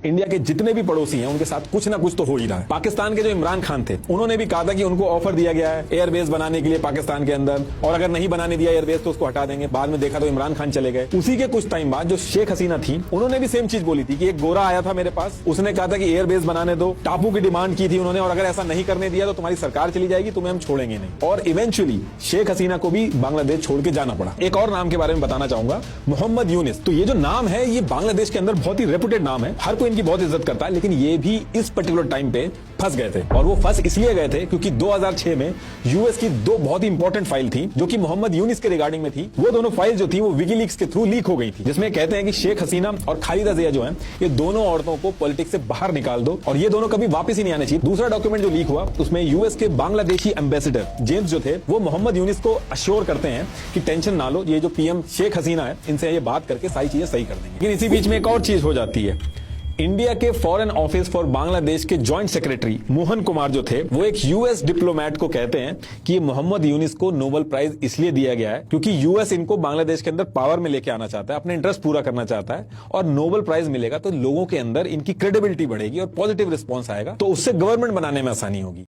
India के जितने भी पड़ोसी हैं उनके साथ कुछ ना कुछ तो हो ही रहा है। पाकिस्तान के जो इमरान खान थे उन्होंने भी कहा था कि उनको ऑफर दिया गया है एयरबेस बनाने के लिए पाकिस्तान के अंदर, और अगर नहीं बनाने दिया एयरबेस तो उसको हटा देंगे। बाद में देखा तो इमरान खान चले गए। उसी के कुछ टाइम बाद जो शेख हसीना थी उन्होंने भी सेम चीज बोली थी कि एक गोरा आया था मेरे पास, उसने कहा था कि एयरबेस बनाने दो, टापू की डिमांड की थी उन्होंने, और अगर ऐसा नहीं करने दिया तो तुम्हारी सरकार चली जाएगी, तुम्हें हम छोड़ेंगे नहीं। और इवेंचुअली शेख हसीना को भी बांग्लादेश छोड़ के जाना पड़ा। एक और नाम के बारे में बताना चाहूंगा, मोहम्मद यूनिस। तो ये जो नाम है ये बांग्लादेश के अंदर बहुत ही रेपुटेड नाम है, हर कोई इनकी बहुत इज्जत करता है, लेकिन ये भी इस पर्टिकुलर टाइम पे फंस गए थे। और वो फंस इसलिए गए थे क्योंकि 2006 में यूएस की दो बहुत ही इंपॉर्टेंट फाइल थी जो कि मोहम्मद यूनिस के रिगार्डिंग में थी। वो दोनों फाइल जो थी वो विकीलीक्स के थ्रू लीक हो गई थी, जिसमें कहते हैं कि शेख हसीना और खालिदा जिया जो है ये दोनों औरतों को पॉलिटिक्स से बाहर निकाल दो और ये दोनों कभी वापस ही नहीं आने चाहिए। दूसरा डॉक्यूमेंट जो लीक हुआ उसमें यूएस के बांग्लादेशी एम्बेसडर जेम्स जो थे वो मोहम्मद यूनिस को अश्योर करते हैं कि टेंशन ना लो, ये जो पीएम शेख हसीना है इनसे ये बात करके सारी चीजें सही कर देंगे। लेकिन इसी बीच में एक और चीज हो जाती है। इंडिया के फॉरेन ऑफिस फॉर बांग्लादेश के जॉइंट सेक्रेटरी मोहन कुमार जो थे वो एक यूएस डिप्लोमेट को कहते हैं कि ये मोहम्मद यूनिस को नोबेल प्राइज इसलिए दिया गया है क्योंकि यूएस इनको बांग्लादेश के अंदर पावर में लेके आना चाहता है, अपने इंटरेस्ट पूरा करना चाहता है, और नोबेल प्राइज मिलेगा तो लोगों के अंदर इनकी क्रेडिबिलिटी बढ़ेगी और पॉजिटिव रिस्पॉन्स आएगा, तो उससे गवर्नमेंट बनाने में आसानी होगी।